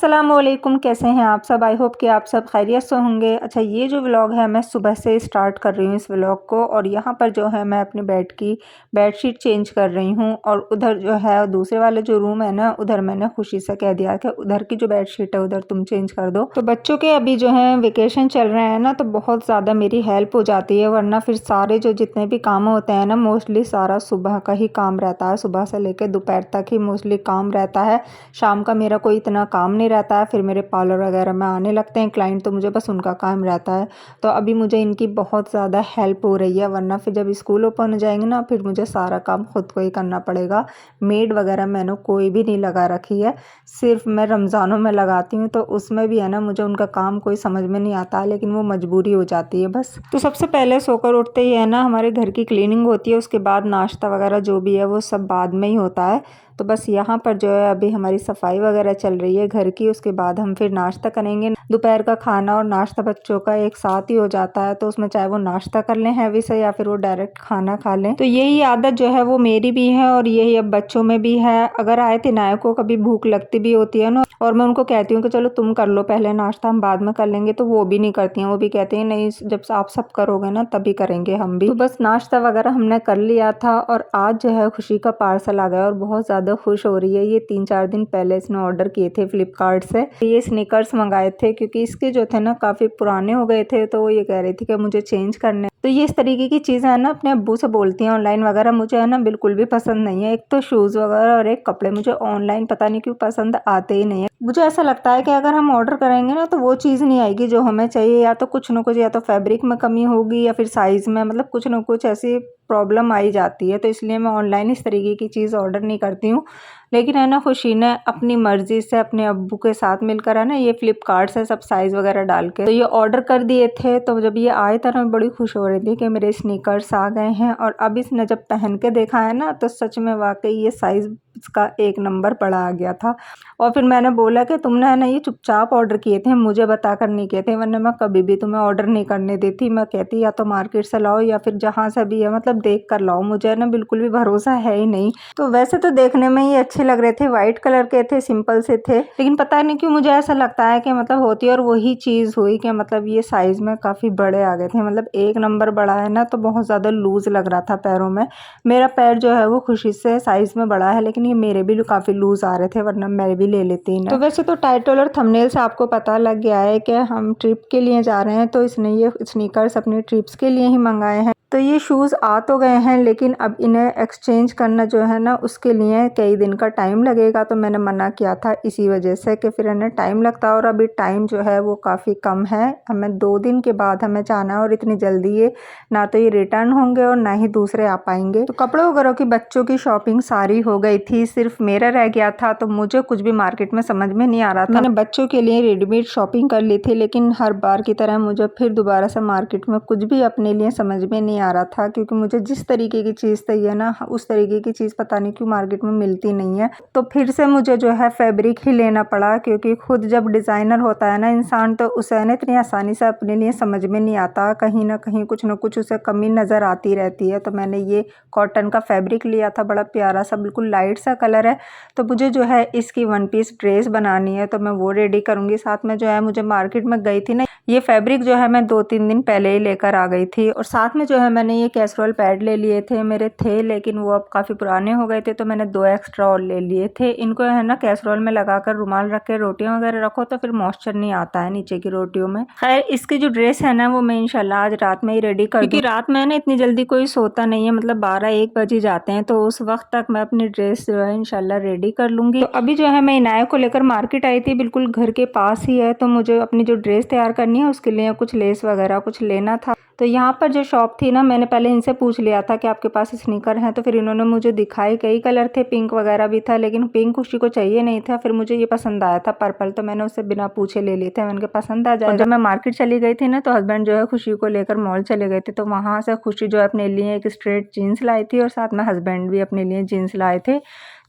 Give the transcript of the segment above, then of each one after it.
अस्सलामुअलैकुम, कैसे हैं आप सब। आई होप कि आप सब खैरियत से होंगे। अच्छा, ये जो व्लॉग है मैं सुबह से स्टार्ट कर रही हूँ इस व्लॉग को। और यहाँ पर जो है मैं अपने बेड की बेडशीट चेंज कर रही हूँ। और उधर जो है दूसरे वाले जो रूम है ना, उधर मैंने खुशी से कह दिया कि उधर की जो बेडशीट है उधर तुम चेंज कर दो। तो बच्चों के अभी जो है वेकेशन चल रहे हैं ना, तो बहुत ज़्यादा मेरी हेल्प हो जाती है। वरना फिर सारे जो जितने भी काम होते हैं ना, मोस्टली सारा सुबह का ही काम रहता है। सुबह से लेकर दोपहर तक ही मोस्टली काम रहता है। शाम का मेरा कोई इतना काम नहीं रहता है। फिर मेरे पार्लर वगैरह में आने लगते हैं क्लाइंट, तो मुझे बस उनका काम रहता है। तो अभी मुझे इनकी बहुत ज़्यादा हेल्प हो रही है। वरना फिर जब स्कूल ओपन हो जाएंगे ना, फिर मुझे सारा काम खुद को ही करना पड़ेगा। मेड वगैरह मैंने कोई भी नहीं लगा रखी है, सिर्फ मैं रमज़ानों में लगाती हूँ। तो उसमें भी है ना, मुझे उनका काम कोई समझ में नहीं आता, लेकिन वो मजबूरी हो जाती है बस। तो सबसे पहले सोकर उठते ही है ना, हमारे घर की क्लीनिंग होती है। उसके बाद नाश्ता वगैरह जो भी है वो सब बाद में ही होता है। तो बस यहाँ पर जो है अभी हमारी सफाई वगैरह चल रही है घर की। उसके बाद हम फिर नाश्ता करेंगे। दोपहर का खाना और नाश्ता बच्चों का एक साथ ही हो जाता है, तो उसमें चाहे वो नाश्ता कर लें हैवी से या फिर वो डायरेक्ट खाना खा लें। तो यही आदत जो है वो मेरी भी है और यही अब बच्चों में भी है। अगर आए तिनाए को कभी भूख लगती भी होती है ना, और मैं उनको कहती हूँ कि चलो तुम कर लो पहले नाश्ता, हम बाद में कर लेंगे, तो वो भी नहीं करती हैं। वो भी कहती हैं नहीं, जब आप सब करोगे ना तभी करेंगे हम भी। तो बस नाश्ता वगैरह हमने कर लिया था। और आज जो है खुशी का पार्सल आ गया और बहुत ज़्यादा खुश हो रही है। ये 3-4 दिन पहले इसने ऑर्डर किए थे फ्लिपकार्ट से। ये स्नीकर्स मंगाए थे क्योंकि इसके जो थे ना काफ़ी पुराने हो गए थे, तो वो ये कह रही थी कि मुझे चेंज करने। तो ये इस तरीके की चीज़ें है ना अपने अब्बू से बोलती हैं ऑनलाइन वगैरह, मुझे है ना बिल्कुल भी पसंद नहीं है। एक तो शूज़ वगैरह और एक कपड़े मुझे ऑनलाइन पता नहीं क्यों पसंद आते ही नहीं है। मुझे ऐसा लगता है कि अगर हम ऑर्डर करेंगे ना तो वो चीज़ नहीं आएगी जो हमें चाहिए। या तो कुछ ना कुछ, या तो फैब्रिक में कमी होगी या फिर साइज़ में, मतलब कुछ ना कुछ ऐसी प्रॉब्लम आई जाती है। तो इसलिए मैं ऑनलाइन इस तरीके की चीज़ ऑर्डर नहीं करती हूँ। लेकिन है ना, खुशी ने अपनी मर्ज़ी से अपने अब्बू के साथ मिलकर है ना, ये फ्लिपकार्ट से सब साइज़ वगैरह डाल के तो ये ऑर्डर कर दिए थे। तो जब ये आए तो मैं बड़ी खुश हो रही थी कि मेरे स्नीकर्स आ गए हैं। और अब इसने जब पहन के देखा है ना, तो सच में वाकई ये साइज़ इसका एक नंबर बड़ा आ गया था। और फिर मैंने बोला कि तुमने है ना ये चुपचाप ऑर्डर किए थे, मुझे बता कर नहीं किए थे, वरना मैं कभी भी तुम्हें ऑर्डर नहीं करने देती। मैं कहती या तो मार्केट से लाओ या फिर जहाँ से भी है, मतलब देख कर लाओ। मुझे है ना बिल्कुल भी भरोसा है ही नहीं। तो वैसे तो देखने में ही अच्छे लग रहे थे, वाइट कलर के थे, सिंपल से थे, लेकिन पता नहीं क्यों मुझे ऐसा लगता है कि मतलब होती और वही चीज़ हुई कि मतलब ये साइज़ में काफ़ी बड़े आ गए थे। मतलब एक नंबर बड़ा है ना, तो बहुत ज़्यादा लूज़ लग रहा था पैरों में। मेरा पैर जो है वो खुशी से साइज़ में बड़ा है, लेकिन ये मेरे भी काफ़ी लूज़ आ रहे थे, वरना मैं भी ले लेती ना। तो वैसे तो टाइटल और थंबनेल से आपको पता लग गया है कि हम ट्रिप के लिए जा रहे हैं। तो इसने ये स्नीकर्स अपनी ट्रिप्स के लिए ही मंगाए हैं। तो ये शूज़ आ तो गए हैं, लेकिन अब इन्हें एक्सचेंज करना जो है ना, उसके लिए कई दिन का टाइम लगेगा। तो मैंने मना किया था इसी वजह से कि फिर इन्हें टाइम लगता है। और अभी टाइम जो है वो काफ़ी कम है, हमें 2 दिन के बाद हमें जाना है। और इतनी जल्दी ये ना तो ये रिटर्न होंगे और ना ही दूसरे आ पाएंगे। तो कपड़ों वगैरह की बच्चों की शॉपिंग सारी हो गई थी, सिर्फ मेरा रह गया था। तो मुझे कुछ भी मार्केट में समझ में नहीं आ रहा था। मैंने बच्चों के लिए रेडीमेड शॉपिंग कर ली थी, लेकिन हर बार की तरह मुझे फिर दोबारा से मार्केट में कुछ भी अपने लिए समझ में नहीं आ रहा था। क्योंकि मुझे जिस तरीके की चीज़ चाहिए ना, उस तरीके की चीज़ पता नहीं क्यों मार्केट में मिलती नहीं है। तो फिर से मुझे जो है फैब्रिक ही लेना पड़ा, क्योंकि खुद जब डिज़ाइनर होता है ना इंसान, तो उसे ना इतनी आसानी से अपने लिए समझ में नहीं आता। कहीं ना कहीं कुछ ना कुछ उसे कमी नज़र आती रहती है। तो मैंने ये कॉटन का फैब्रिक लिया था, बड़ा प्यारा सा, बिल्कुल लाइट सा कलर है। तो मुझे जो है इसकी 1 पीस ड्रेस बनानी है, तो मैं वो रेडी करूँगी। साथ में जो है मुझे मार्केट में गई थी ना, ये फैब्रिक जो है मैं 2-3 दिन पहले ही लेकर आ गई थी। और साथ में जो है मैंने ये कैसरोल पैड ले लिए थे, मेरे थे लेकिन वो अब काफ़ी पुराने हो गए थे, तो मैंने 2 एक्स्ट्रा और ले लिए थे। इनको है ना कैसरोल में लगाकर रुमाल रख के रोटियां वगैरह रखो, तो फिर मॉइस्चर नहीं आता है नीचे की रोटियों में। खैर, इसकी जो ड्रेस है ना वो मैं इंशाल्लाह आज रात में ही रेडी कर दूँ, क्योंकि रात में ना इतनी जल्दी कोई सोता नहीं है, मतलब 12-1 बजे जाते हैं। तो उस वक्त तक मैं अपनी ड्रेस जो है इंशाल्लाह रेडी कर लूँगी। तो अभी जो है मैं इनाया को लेकर मार्केट आई थी, बिल्कुल घर के पास ही है। तो मुझे अपनी जो ड्रेस तैयार करनी है उसके लिए कुछ लेस वगैरह कुछ लेना था। तो यहाँ पर जो शॉप थी ना, मैंने पहले इनसे पूछ लिया था कि आपके पास स्नीकर हैं। तो फिर इन्होंने मुझे दिखाई, कई कलर थे, पिंक वगैरह भी था, लेकिन पिंक खुशी को चाहिए नहीं था। फिर मुझे ये पसंद आया था पर्पल, तो मैंने उससे बिना पूछे ले लिए थे। मैंने पसंद आ जाएगा। जब मैं मार्केट चली गई थी ना, तो हस्बैंड जो है खुशी को लेकर मॉल चले गए थे। तो वहाँ से खुशी जो है अपने लिए एक स्ट्रेट जीन्स लाई थी और साथ में हस्बैंड भी अपने लिए जीन्स लाए थे।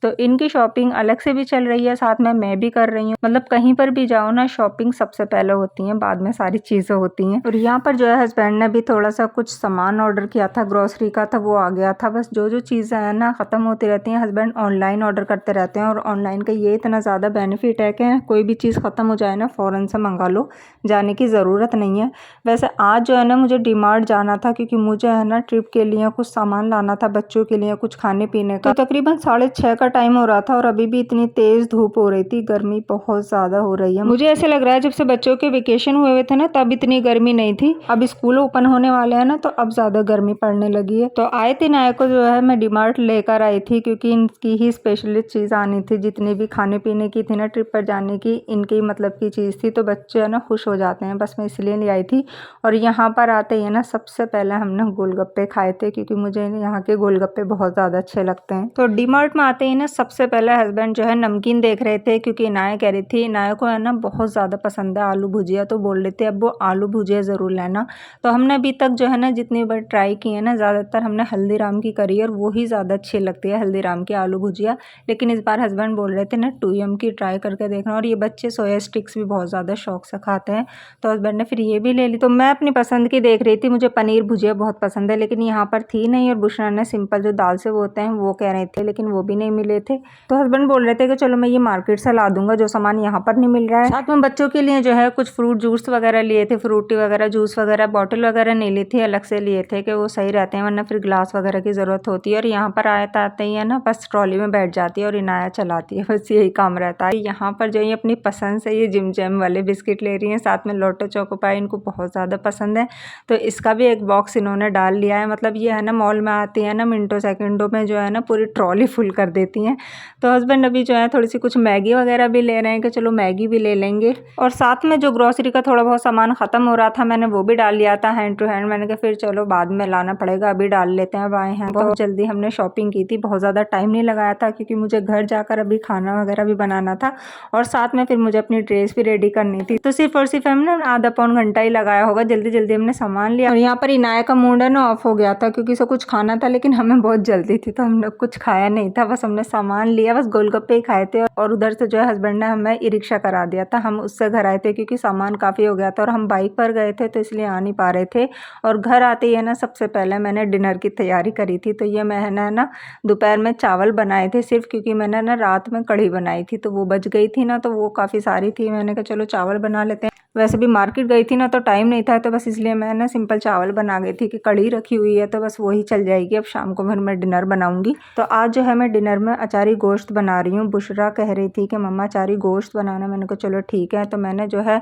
तो इनकी शॉपिंग अलग से भी चल रही है, साथ में मैं भी कर रही हूँ। मतलब कहीं पर भी जाओ ना, शॉपिंग सबसे पहले होती है, बाद में सारी चीज़ें होती हैं। और यहाँ पर जो है हस्बैंड ने भी थोड़ा सा कुछ सामान ऑर्डर किया था, ग्रोसरी का था, वो आ गया था। बस जो चीज़ें हैं ना ख़त्म होती रहती हैं। हस्बैंड ऑनलाइन ऑर्डर करते रहते हैं और ऑनलाइन का ये इतना ज़्यादा बेनिफिट है कि कोई भी चीज़ ख़त्म हो जाए ना फ़ौरन से मंगा लो, जाने की ज़रूरत नहीं है। वैसे आज जो है ना मुझे डीमार्ट जाना था, क्योंकि मुझे है ना ट्रिप के लिए कुछ सामान लाना था, बच्चों के लिए कुछ खाने पीने का। तो तकरीबन 6:30 का टाइम हो रहा था और अभी भी इतनी तेज़ धूप हो रही थी, गर्मी बहुत ज़्यादा हो रही है। मुझे ऐसे लग रहा है जब से बच्चों के वेकेशन हुए थे ना तब इतनी गर्मी नहीं थी, अब स्कूल ओपन होने वाले हैं ना तो अब ज़्यादा गर्मी पड़ने लगी है। तो आए थे नायक को जो है मैं डीमार्ट लेकर आई थी, क्योंकि इनकी ही स्पेशलिस्ट चीज़ आनी थी, जितनी भी खाने पीने की थी ना ट्रिप पर जाने की, इनकी मतलब की चीज़ थी। तो बच्चे है ना खुश हो जाते हैं, बस मैं इसलिए ले आई थी। और यहाँ पर आते ही ना सबसे पहले हमने गोलगप्पे खाए थे, क्योंकि मुझे यहाँ के गोलगप्पे बहुत ज़्यादा अच्छे लगते हैं। तो डीमार्ट में आते ही ना सबसे पहले हस्बैंड जो है नमकीन देख रहे थे, क्योंकि इनाया कह रही थी, इनाया को है ना बहुत ज़्यादा पसंद है आलू भुजिया, तो बोल रहे थे अब वो आलू भुजिया ज़रूर लेना। तो हमने अभी तक जो है ना जितनी बार ट्राई की है ना, ज़्यादातर हमने हल्दीराम की करी और वो ही ज़्यादा अच्छी लगती है, हल्दीराम की आलू भुजिया। लेकिन इस बार हस्बैंड बोल रहे थे ना 2M की ट्राई करके देखना, और ये बच्चे सोया स्टिक्स भी बहुत ज़्यादा शौक से खाते हैं, तो हस्बैंड ने फिर ये भी ले ली। तो मैं अपनी पसंद की देख रही थी, मुझे पनीर भुजिया बहुत पसंद है, लेकिन यहाँ पर थी नहीं, और बुशरा ने सिंपल जो दाल से वो होते हैं वो कह रहे थे, लेकिन वो भी नहीं मिले थे। तो हस्बैंड बोल रहे थे कि चलो मैं ये मार्केट से ला दूंगा, जो सामान यहाँ पर नहीं मिल रहा है। साथ में बच्चों के लिए जो है कुछ फ्रूट जूस वगैरह लिए थे, फ्रूटी वगैरह, जूस वगैरह, बॉटल वगैरह नहीं ली थी, अलग से लिए थे कि वो सही रहते हैं, वरना फिर ग्लास वगैरह की ज़रूरत होती है। और यहाँ पर आते ही है ना बस ट्रॉली में बैठ जाती है और इनाया चलाती है, बस यही काम रहता है। यहाँ पर जो ये अपनी पसंद से ये जिम जैम वाले बिस्किट ले रही हैं, साथ में लोटो चोको पाई इनको बहुत ज़्यादा पसंद है, तो इसका भी एक बॉक्स इन्होंने डाल लिया है। मतलब ये है ना मॉल में आती है ना मिनटों सेकंडों में जो है ना पूरी ट्रॉली फुल कर देती हैं। तो हस्बैंड अभी जो है थोड़ी सी कुछ मैगी वगैरह भी ले रहे हैं कि चलो मैगी भी ले लेंगे। और साथ में जो ग्रोसरी का थोड़ा बहुत सामान ख़त्म हो रहा था, मैंने वो भी डाल लिया था हैंड टू हैंड। मैंने कहा फिर चलो बाद में लाना पड़ेगा, अभी डाल लेते हैं, अब आए हैं। बहुत जल्दी हमने शॉपिंग की थी, बहुत ज़्यादा टाइम नहीं लगाया था, क्योंकि मुझे घर जाकर अभी खाना वगैरह भी बनाना था, और साथ में फिर मुझे अपनी ड्रेस भी रेडी करनी थी। तो सिर्फ और सिर्फ हमने आधा पौन घंटा ही लगाया होगा, जल्दी जल्दी हमने सामान लिया। और यहाँ पर इनाया का मूड है ना ऑफ हो गया था, क्योंकि इसे कुछ खाना था, लेकिन हमें बहुत जल्दी थी तो हमने कुछ खाया नहीं था, बस हमने सामान लिया, बस गोलगप्पे ही खाए थे। और उधर से जो है हस्बैंड ने हमें ई रिक्शा करा दिया था, हम उससे घर आए थे, क्योंकि सामान काफ़ी हो गया था और हम बाइक पर गए थे तो इसलिए आ नहीं पा रहे थे। और घर आते ही है ना सबसे पहले मैंने डिनर की तैयारी करी थी। तो ये मैंने ना दोपहर में चावल बनाए थे सिर्फ, क्योंकि मैंने ना रात में कढ़ी बनाई थी तो वो बच गई थी ना, तो वो काफ़ी सारी थी, मैंने कहा चलो चावल बना लेते हैं। वैसे भी मार्केट गई थी ना तो टाइम नहीं था, तो बस इसलिए मैं ना सिंपल चावल बना गई थी कि कढ़ी रखी हुई है तो बस वही चल जाएगी, अब शाम को फिर मैं डिनर बनाऊंगी। तो आज जो है मैं डिनर में अचारी गोश्त बना रही हूँ। बुशरा कह रही थी कि मम्मा अचारी गोश्त बनाना, मैंने कहा चलो ठीक है। तो मैंने जो है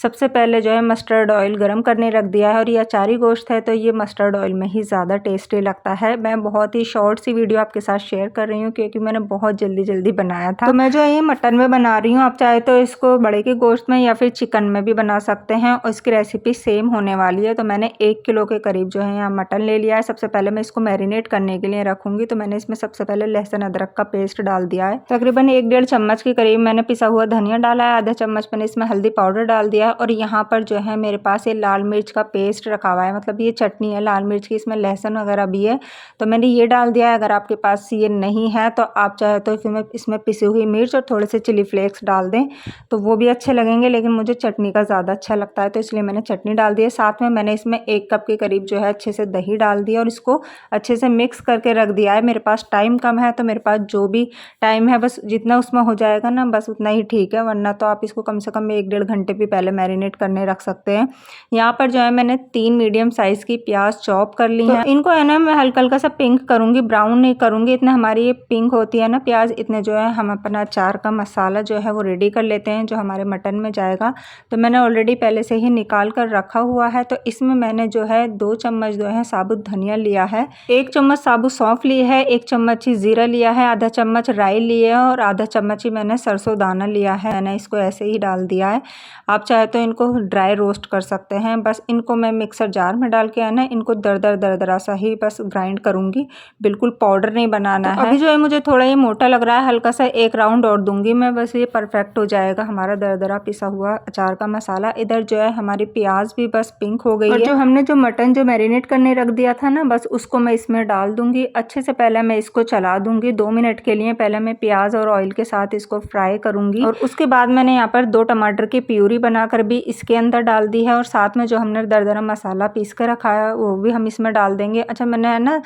सबसे पहले जो है मस्टर्ड ऑयल गर्म करने रख दिया है, और ये अचारी गोश्त है तो ये मस्टर्ड ऑयल में ही ज़्यादा टेस्टी लगता है। मैं बहुत ही शॉर्ट सी वीडियो आपके साथ शेयर कर रही हूँ, क्योंकि मैंने बहुत जल्दी जल्दी बनाया था। तो मैं जो है ये मटन में बना रही हूँ, आप चाहे तो इसको बड़े के गोश्त में या फिर चिकन में भी बना सकते हैं, और इसकी रेसिपी सेम होने वाली है। तो मैंने 1 किलो के करीब जो है यहाँ मटन ले लिया है। सबसे पहले मैं इसको मैरिनेट करने के लिए रखूँगी, तो मैंने इसमें सबसे पहले लहसुन अदरक का पेस्ट डाल दिया है। तकरीबन 1-1.5 चम्मच के करीब मैंने पिसा हुआ धनिया डाला है, आधा चम्मच मैंने इसमें हल्दी पाउडर डाल दिया है, और यहाँ पर जो है मेरे पास ये लाल मिर्च का पेस्ट रखा हुआ है, मतलब ये चटनी है लाल मिर्च की, इसमें लहसुन वगैरह भी है, तो मैंने ये डाल दिया है। अगर आपके पास ये नहीं है तो आप चाहे तो इसमें पिसी हुई मिर्च और थोड़े से चिली फ्लेक्स डाल दें, तो वो भी अच्छे लगेंगे, लेकिन मुझे चटनी का ज़्यादा अच्छा लगता है तो इसलिए मैंने चटनी डाल दी है। साथ में मैंने इसमें 1 कप के करीब जो है अच्छे से दही डाल दिया और इसको अच्छे से मिक्स करके रख दिया है। मेरे पास टाइम कम है तो मेरे पास जो भी टाइम है बस जितना उसमें हो जाएगा ना बस उतना ही ठीक है, वरना तो आप इसको कम से कम 1-1.5 घंटे भी पहले मैरिनेट करने रख सकते हैं। यहाँ पर जो है मैंने 3 मीडियम साइज़ की प्याज चॉप कर ली हैं। इनको है ना मैं हल्का हल्का सा पिंक करूँगी, ब्राउन नहीं करूँगी। इतना हमारी ये पिंक होती है ना प्याज, इतने जो है हम अपना अचार का मसाला जो है वो रेडी कर लेते हैं जो हमारे मटन में जाएगा। तो मैंने ऑलरेडी पहले से ही निकाल कर रखा हुआ है। तो इसमें मैंने जो है 2 चम्मच जो है साबुत धनिया लिया है, 1 चम्मच साबुत सौंफ ली है, 1 चम्मच ही जीरा लिया है, आधा चम्मच राई लिया है और आधा चम्मच ही मैंने सरसों दाना लिया है। मैंने इसको ऐसे ही डाल दिया है। आप चाहे तो इनको ड्राई रोस्ट कर सकते हैं। बस इनको मैं मिक्सर जार में डाल के है ना इनको दरदरा सा ही बस ग्राइंड करूँगी, बिल्कुल पाउडर नहीं बनाना है। अभी जो है मुझे थोड़ा ये मोटा लग रहा है, हल्का सा 1 राउंड और दूंगी मैं, बस ये परफेक्ट हो जाएगा हमारा दरदरा पिसा हुआ अचार का मसाला। इधर जो है हमारी प्याज भी बस पिंक हो गई है। और जो हमने जो मटन जो मैरिनेट करने रख दिया था ना, बस उसको मैं इसमें डाल दूंगी। अच्छे से पहले मैं इसको चला दूंगी 2 मिनट के लिए। पहले मैं प्याज और ऑयल के साथ इसको फ्राई करूंगी और उसके बाद मैंने यहाँ पर 2 टमाटर की प्यूरी बनाकर भी इसके अंदर डाल दी है और साथ में जो हमने दरदरा मसाला पीस कर रखा है वो भी हम इसमें डाल देंगे। अच्छा, मैंने ना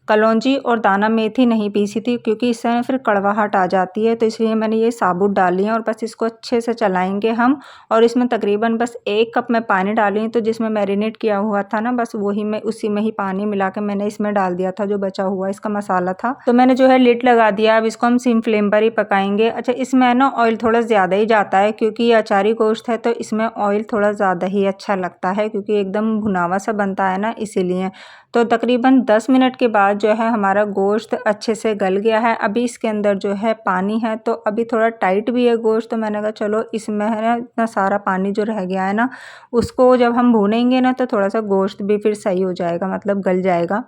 कलौंजी और दाना मेथी नहीं पीसी थी क्योंकि इससे फिर कड़वाहट आ जाती है, तो इसलिए मैंने ये साबुत डाली है और बस इसको अच्छे से चलाएंगे हम। और इसमें तकरीबन बस 1 कप मैं पानी डाली, तो जिसमें मैरिनेट किया हुआ था ना, बस वही मैं उसी में ही पानी मिला के मैंने इसमें डाल दिया था जो बचा हुआ इसका मसाला था। तो मैंने जो है लिड लगा दिया। अब इसको हम सिम फ्लेम पर ही पकाएंगे। अच्छा, इसमें ना ऑयल थोड़ा ज़्यादा ही जाता है क्योंकि ये अचारी गोश्त है, तो इसमें ऑयल थोड़ा ज़्यादा ही अच्छा लगता है क्योंकि एकदम भुनावा सा बनता है ना, इसीलिए। तो तकरीबन 10 मिनट के बाद जो है हमारा गोश्त अच्छे से गल गया है। अभी इसके अंदर जो है पानी है, तो अभी थोड़ा टाइट भी है गोश्त, तो मैंने कहा चलो इसमें है ना इतना सारा पानी जो रह गया है ना, उसको जब हम भूनेंगे ना तो थोड़ा सा गोश्त भी फिर सही हो जाएगा, मतलब गल जाएगा।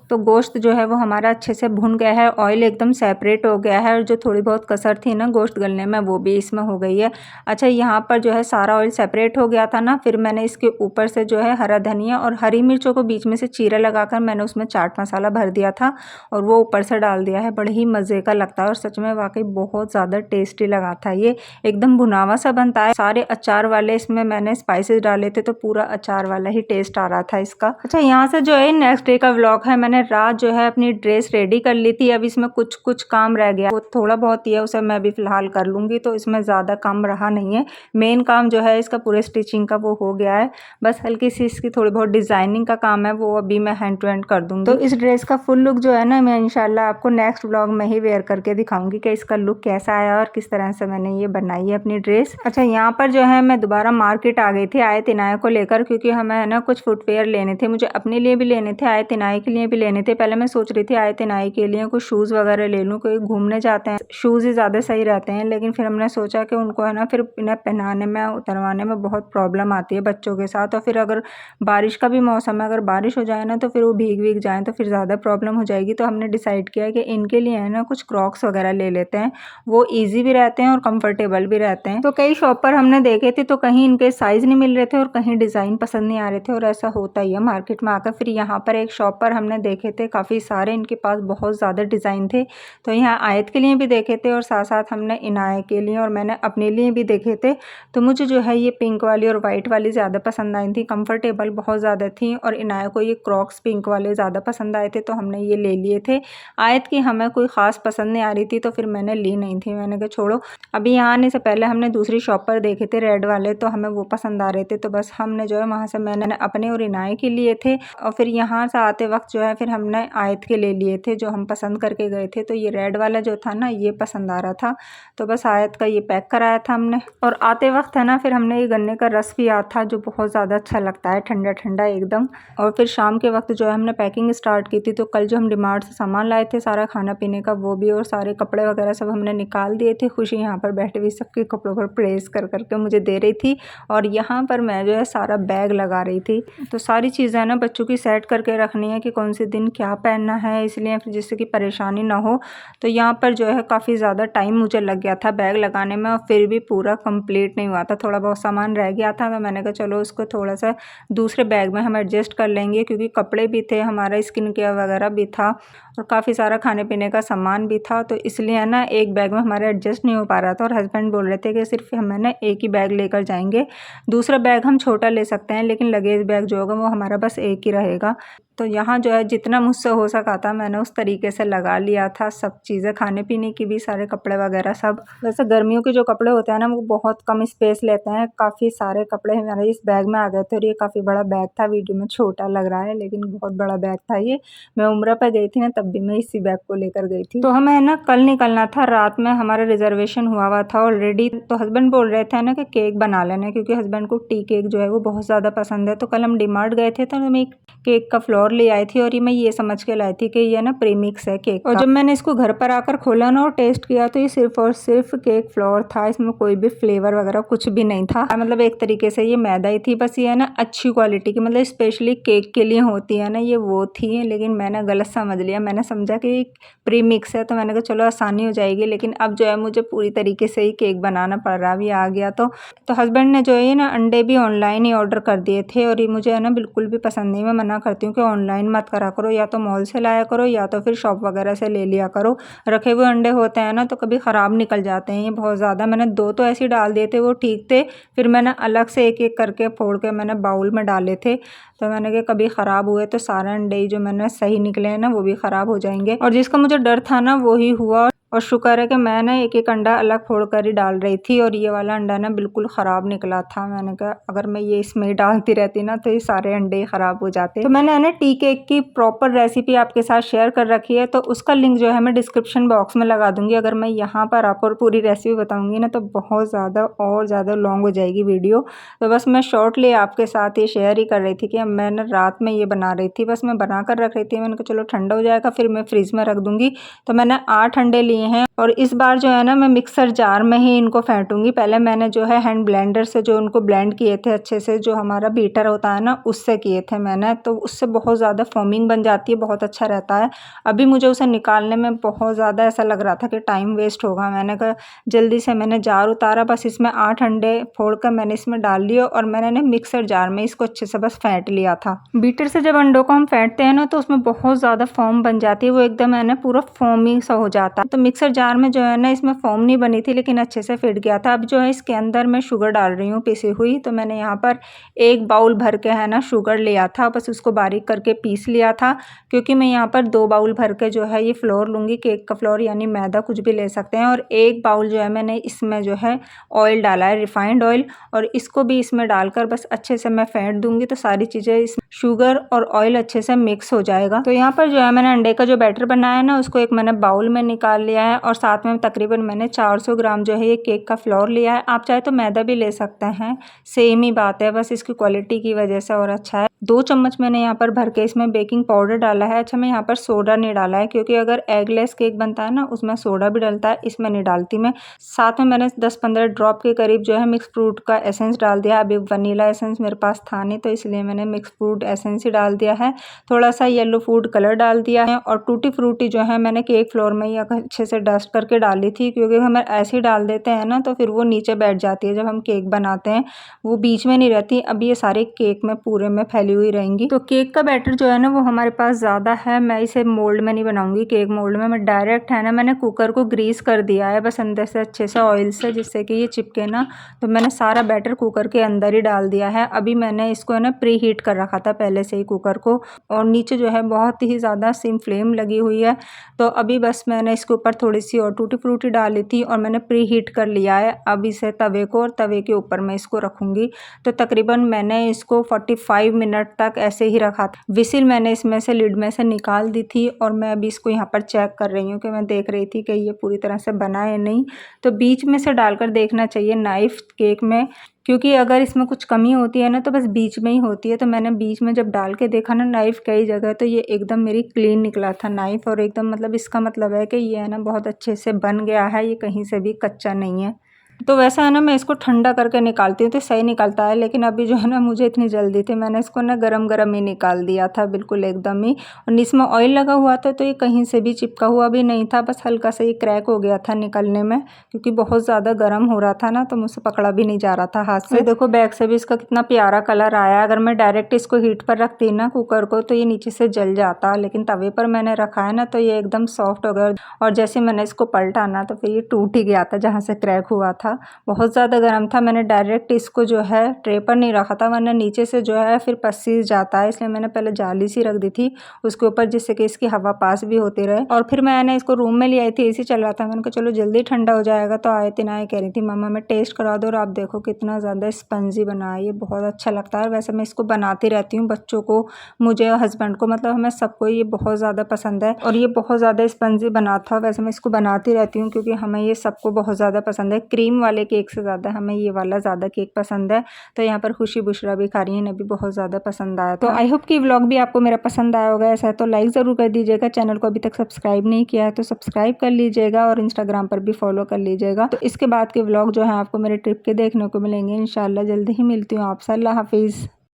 तो गोश्त जो है वो हमारा अच्छे से भुन गया है, ऑयल एकदम सेपरेट हो गया है और जो थोड़ी बहुत कसर थी ना गोश्त गलने में वो भी इसमें हो गई है। अच्छा, यहाँ पर जो है सारा ऑयल सेपरेट हो गया था ना, फिर मैंने इसके ऊपर से जो है हरा धनिया और हरी मिर्चों को बीच में से चीरा लगाकर मैंने उसमें चाट मसाला भर दिया था और वो ऊपर से डाल दिया है। बड़े ही मज़े का लगता है और सच में वाकई बहुत ज़्यादा टेस्टी लगा था। ये एकदम भुनावा सा बनता है। सारे अचार वाले इसमें मैंने स्पाइसेस डाले थे तो पूरा अचार वाला ही टेस्ट आ रहा था इसका। अच्छा, यहाँ से जो है नेक्स्ट डे का व्लॉग है। मैंने रात जो है अपनी ड्रेस रेडी कर ली थी। अब इसमें कुछ कुछ काम रह गया, वो थोड़ा बहुत ही है, उसे मैं भी फ़िलहाल कर लूँगी, तो इसमें ज़्यादा काम रहा नहीं है। मेन काम जो है इसका पूरे स्टिचिंग का वो हो गया है। बस हल्की सी इसकी थोड़ी बहुत डिज़ाइनिंग का काम है, वो अभी मैं हैंड टू हैंड कर दूँगी। तो इस ड्रेस का फुल लुक जो है ना, मैं इंशाल्लाह आपको नेक्स्ट व्लॉग में ही वेयर करके दिखाऊंगी कि इसका लुक कैसा आया और किस तरह से मैंने ये बनाई है अपनी ड्रेस। अच्छा, यहाँ पर जो है मैं दोबारा मार्केट आ गई थी आयत इनाया को लेकर, क्योंकि हमें है ना कुछ फुटवेयर लेने थे। मुझे अपने लिए भी लेने थे, आयत इनाया के लिए भी लेने थे। पहले मैं सोच रही थी आयत इनाया के लिए कुछ शूज़ वगैरह ले लूँ, कोई घूमने जाते हैं शूज़ ही ज़्यादा सही रहते हैं, लेकिन फिर हमने सोचा कि उनको है ना फिर इन्हें पहनाने में उतरवाने में बहुत प्रॉब्लम आती है बच्चों के साथ। और फिर अगर बारिश का भी मौसम है, अगर बारिश हो जाए ना तो फिर वो भीग जाएँ तो फिर ज़्यादा प्रॉब्लम हो जाएगी। तो हमने डिसाइड किया कि इनके लिए है ना कुछ क्रॉक्स वगैरह ले लेते हैं, वो ईजी भी रहते हैं और कंफर्टेबल भी रहते हैं। तो कई शॉप पर हमने देखे थे, तो कहीं इनके साइज़ नहीं मिल रहे थे और कहीं डिज़ाइन पसंद नहीं आ रहे थे, और ऐसा होता ही है मार्केट में आकर। फिर यहाँ पर एक शॉप पर हमने देखे थे, काफ़ी सारे इनके पास बहुत ज़्यादा डिज़ाइन थे, तो यहाँ आयत के लिए भी देखे थे और साथ साथ हमने इनाया के लिए और मैंने अपने लिए भी देखे थे। तो मुझे जो है ये पिंक वाली और वाइट वाली ज़्यादा पसंद आई थी, कंफर्टेबल बहुत ज़्यादा थी, और इनाया को ये क्रॉक्स पिंक वाले ज़्यादा पसंद आए थे, तो हमने ये ले लिए थे। आयत की हमें कोई ख़ास पसंद नहीं आ रही थी, तो फिर मैंने ली नहीं थी। मैंने कहा छोड़ो, अभी यहाँ आने से पहले हमने दूसरी शॉप पर देखे थे रेड वाले, तो हमें वो पसंद आ रहे थे, तो बस हमने जो है वहाँ से मैंने अपने और इनाया के लिए थे, और फिर यहाँ से आते वक्त जो है फिर हमने आयत के ले लिए थे जो हम पसंद करके गए थे। तो ये रेड वाला जो था ना ये पसंद आ रहा था, तो बस आयत का ये पैक कराया था हमने। और आते वक्त है ना फिर हमने ये गन्ने का रस भी आया था जो बहुत ज़्यादा अच्छा लगता है, ठंडा ठंडा एकदम। और फिर शाम के वक्त जो है हमने पैकिंग स्टार्ट की थी। तो कल जो हम डिमार्ट से सामान लाए थे सारा खाना पीने का, वो भी, और सारे कपड़े वगैरह सब हमने निकाल दिए थे। खुशी यहाँ पर बैठे हुई सबके कपड़ों पर प्रेस कर करके मुझे दे रही थी, और यहाँ पर मैं जो है सारा बैग लगा रही थी। तो सारी चीज़ें ना बच्चों की सेट करके रखनी है कि कौन से दिन क्या पहनना है, इसलिए फिर जिससे कि परेशानी ना हो। तो यहाँ पर जो है काफ़ी ज़्यादा टाइम मुझे लग गया था बैग लगाने में, और फिर भी पूरा कंप्लीट नहीं हुआ था, थोड़ा बहुत सामान रह गया था। तो मैंने कहा चलो उसको थोड़ा सा दूसरे बैग में हम एडजस्ट कर लेंगे, क्योंकि कपड़े भी थे, हमारा स्किन केयर वगैरह भी था, और काफ़ी सारा खाने पीने का सामान भी था, तो इसलिए है ना एक बैग में हमारा एडजस्ट नहीं हो पा रहा था। और हस्बैंड बोल रहे थे कि सिर्फ हम है ना एक ही बैग लेकर जाएंगे, दूसरा बैग हम छोटा ले सकते हैं, लेकिन लगेज बैग जो होगा वो हमारा बस एक ही रहेगा। तो यहाँ जो है जितना मुझसे हो सका था मैंने उस तरीके से लगा लिया था सब चीज़ें, खाने पीने की भी, सारे कपड़े वगैरह सब। वैसे गर्मियों के जो कपड़े होते हैं ना वो बहुत कम स्पेस लेते हैं, काफ़ी सारे कपड़े हमारे इस बैग में आ गए थे, और ये काफ़ी बड़ा बैग था। वीडियो में छोटा लग रहा है लेकिन बहुत बड़ा बैग था ये। मैं उम्रा पर गई थी ना तब भी मैं इसी बैग को लेकर गई थी। तो हमें ना कल निकलना था, रात में हमारा रिजर्वेशन हुआ था ऑलरेडी। तो हस्बैंड बोल रहे थे ना कि केक बना लेना, क्योंकि हस्बैंड को टी केक जो है वो बहुत ज़्यादा पसंद है। तो कल हम डीमार्ट गए थे, तो मैं केक का फ्लोर ले आई थी, और ये मैं मैं ये समझ के लाई थी कि ये ना प्रीमिक्स है केक का। और जब मैंने इसको घर पर आकर खोला ना और टेस्ट किया तो ये सिर्फ और सिर्फ केक फ्लोर था, इसमें कोई भी फ्लेवर वगैरह कुछ भी नहीं था। मतलब एक तरीके से ये मैदा ही थी, बस ये है ना अच्छी क्वालिटी की, मतलब स्पेशली केक के लिए होती है ना, ये वो थी। लेकिन मैंने गलत समझ लिया, मैंने समझा कि प्रीमिक्स है, तो मैंने कहा चलो आसानी हो जाएगी। लेकिन अब जो है मुझे पूरी तरीके से ही केक बनाना पड़ रहा, अभी आ गया तो हस्बैंड ने जो है ना अंडे भी ऑनलाइन ही ऑर्डर कर दिए थे। और ये मुझे है ना बिल्कुल भी पसंद नहीं, मैं मना करती हूँ कि ऑनलाइन मत करा करो, या तो मॉल से लाया करो या तो फिर शॉप वगैरह से ले लिया करो। रखे हुए अंडे होते हैं ना तो कभी ख़राब निकल जाते हैं ये बहुत ज़्यादा। मैंने 2 तो ऐसे ही डाल दिए थे, वो ठीक थे। फिर मैंने अलग से एक एक करके फोड़ के मैंने बाउल में डाले थे, तो मैंने कहा कभी ख़राब हुए तो सारे अंडे जो मैंने सही निकले हैं ना वो भी ख़राब हो जाएंगे। और जिसका मुझे डर था ना वो ही हुआ। और शुक्र है कि मैं ना एक एक अंडा अलग फोड़ कर ही डाल रही थी, और ये वाला अंडा ना बिल्कुल ख़राब निकला था। मैंने कहा अगर मैं ये इसमें ही डालती रहती ना तो ये सारे अंडे ही ख़राब हो जाते। तो मैंने ना टी केक की प्रॉपर रेसिपी आपके साथ शेयर कर रखी है, तो उसका लिंक जो है मैं डिस्क्रिप्शन बॉक्स में लगा दूंगी। अगर मैं यहाँ पर आपको पूरी रेसिपी बताऊँगी ना तो बहुत ज़्यादा और ज़्यादा लॉन्ग हो जाएगी वीडियो। तो बस मैं शॉर्टली आपके साथ ये शेयर ही कर रही थी कि मैं ना रात में ये बना रही थी, बस मैं बना कर रख रही थी। मैंने कहा चलो ठंडा हो जाएगा फिर मैं फ्रीज़ में रख दूँगी। तो मैंने 8 अंडे लिए हैं, और इस बार जो है ना मैं मिक्सर जार में ही इनको फेंटूंगी। पहले मैंने जो है हैंड ब्लेंडर से जो उनको ब्लेंड किए थे अच्छे से, जो हमारा बीटर होता है ना उससे किए थे मैंने, तो उससे बहुत ज़्यादा फोमिंग बन जाती है, बहुत अच्छा रहता है। अभी मुझे उसे निकालने में बहुत ज़्यादा ऐसा लग रहा था कि टाइम वेस्ट होगा। मैंने कहा जल्दी से मैंने जार उतारा, बस इसमें 8 अंडे फोड़ कर मैंने इसमें डाल लिए, और मैंने ना मिक्सर जार में इसको अच्छे से बस फेंट लिया था। बीटर से जब अंडों को हम फेंटते हैं ना तो उसमें बहुत ज़्यादा फोम बन जाती है, वो एकदम है ना पूरा फोमी सा हो जाता है। तो मिक्सर जार में जो है ना इसमें फोम नहीं बनी थी, लेकिन अच्छे से फिट गया था। अब जो है इसके अंदर मैं शुगर डाल रही हूँ पिसी हुई। तो मैंने यहाँ पर 1 बाउल भर के है ना शुगर लिया था, बस उसको बारीक करके पीस लिया था, क्योंकि मैं यहाँ पर 2 बाउल भर के जो है ये फ्लोर लूँगी, केक का फ्लोर यानी मैदा कुछ भी ले सकते हैं। और 1 बाउल जो है मैंने इसमें जो है ऑयल डाला है, रिफाइंड ऑयल, और इसको भी इसमें डालकर बस अच्छे से मैं फेंट दूँगी, तो सारी चीज़ें इस शुगर और ऑयल अच्छे से मिक्स हो जाएगा। तो यहाँ पर जो है मैंने अंडे का जो बैटर बनाया है ना उसको एक मैंने बाउल में निकाल लिया है, और साथ में तकरीबन मैंने 400 ग्राम जो है ये केक का फ्लोर लिया है। आप चाहे तो मैदा भी ले सकते हैं, सेम ही बात है, बस इसकी क्वालिटी की वजह से और अच्छा है। 2 चम्मच मैंने यहाँ पर भर के इसमें बेकिंग पाउडर डाला है। अच्छा मैं यहाँ पर सोडा नहीं डाला है, क्योंकि अगर एगलेस केक बनता है ना उसमें सोडा भी डलता है, इसमें नहीं डालती मैं। साथ में मैंने 10-15 ड्रॉप के करीब जो है मिक्स फ्रूट का एसेंस डाल दिया। अभी वनीला एसेंस मेरे पास था नहीं, तो इसलिए मैंने मिक्स फ्रूट एसेंस ही डाल दिया है। थोड़ा सा येलो फूड कलर डाल दिया है, और टूटी फ्रूटी जो है मैंने केक फ्लोर में ही अच्छे से डस्ट करके डाली थी, क्योंकि हम ऐसे ही डाल देते हैं ना तो फिर वो नीचे बैठ जाती है। जब हम केक बनाते हैं वो बीच में नहीं रहती, अब ये सारे केक में पूरे में फैली हुई रहेंगी। तो केक का बैटर जो है ना वो हमारे पास ज़्यादा है, मैं इसे मोल्ड में नहीं बनाऊंगी, केक मोल्ड में मैं डायरेक्ट है ना मैंने कुकर को ग्रीस कर दिया है बस अंदर से अच्छे से ऑयल से, जिससे कि ये चिपके ना। तो मैंने सारा बैटर कुकर के अंदर ही डाल दिया है। अभी मैंने इसको है ना प्री हीट कर रखा था पहले से ही कुकर को, और नीचे जो है बहुत ही ज़्यादा सिम फ्लेम लगी हुई है। तो अभी बस मैंने इसके ऊपर थोड़ी सी और टूटी फ्रूटी डाली थी, और मैंने प्री हीट कर लिया है। अब इसे तवे को, और तवे के ऊपर मैं इसको रखूँगी। तो तकरीबन मैंने इसको 45 मिनट तक ऐसे ही रखा था। विसिल मैंने इसमें से लिड में से निकाल दी थी, और मैं अभी इसको यहाँ पर चेक कर रही हूँ कि मैं देख रही थी कि ये पूरी तरह से बना है नहीं। तो बीच में से डालकर देखना चाहिए नाइफ केक में, क्योंकि अगर इसमें कुछ कमी होती है ना तो बस बीच में ही होती है। तो मैंने बीच में जब डाल के देखा ना नाइफ कई जगह, तो ये एकदम मेरी क्लीन निकला था नाइफ, और एकदम मतलब इसका मतलब है कि ये है ना बहुत अच्छे से बन गया है, ये कहीं से भी कच्चा नहीं है। तो वैसा है ना मैं इसको ठंडा करके निकालती हूँ तो सही निकलता है, लेकिन अभी जो है ना मुझे इतनी जल्दी थी, मैंने इसको ना गरम गरम ही निकाल दिया था बिल्कुल एकदम ही। और इसमें ऑयल लगा हुआ था तो ये कहीं से भी चिपका हुआ भी नहीं था, बस हल्का सा ये क्रैक हो गया था निकलने में, क्योंकि बहुत ज़्यादा गर्म हो रहा था ना तो मुझसे पकड़ा भी नहीं जा रहा था हाथ से। देखो बैक से भी इसका कितना प्यारा कलर आया। अगर मैं डायरेक्ट इसको हीट पर रखती ना कुकर को तो ये नीचे से जल जाता, लेकिन तवे पर मैंने रखा है ना तो ये एकदम सॉफ्ट हो गया। और जैसे मैंने इसको पलटा ना तो फिर ये टूट ही गया था जहाँ से क्रैक हुआ था। बहुत ज़्यादा गर्म था, मैंने डायरेक्ट इसको जो है ट्रे पर नहीं रखा था, वरना नीचे से जो है फिर पसीज जाता है, इसलिए मैंने पहले जाली सी रख दी थी उसके ऊपर, जिससे कि इसकी हवा पास भी होती रहे। और फिर मैंने इसको रूम में ले आई थी, एसी चल रहा था, मैंने कहा चलो जल्दी ठंडा हो जाएगा। तो आए दिन आए कह रही थी मम्मा मैं टेस्ट करा दो, और आप देखो कितना ज़्यादा स्पंजी बना है, ये बहुत अच्छा लगता है। वैसे मैं इसको बनाती रहती हूँ बच्चों को, मुझे और हस्बैंड को, मतलब हमें सबको ये बहुत ज़्यादा पसंद है, और ये बहुत ज़्यादा स्पंजी बना था। वैसे मैं इसको बनाती रहती हूँ क्योंकि हमें ये सबको बहुत ज़्यादा पसंद है। क्रीम क्रीम वाले केक से ज़्यादा हमें ये वाला ज़्यादा केक पसंद है। तो यहाँ पर खुशी बुशरा भी खा रही हैं, इन्हें भी बहुत ज़्यादा पसंद आया। तो आई होप कि व्लॉग भी आपको मेरा पसंद आया होगा। ऐसा है तो लाइक ज़रूर कर दीजिएगा। चैनल को अभी तक सब्सक्राइब नहीं किया है तो सब्सक्राइब कर लीजिएगा और इंस्टाग्राम पर भी फॉलो कर लीजिएगा। तो इसके बाद के व्लॉग जो है आपको मेरे ट्रिप के देखने को मिलेंगे इंशाल्लाह। जल्दी ही मिलती हूँ आपसे। अल्लाह हाफिज़।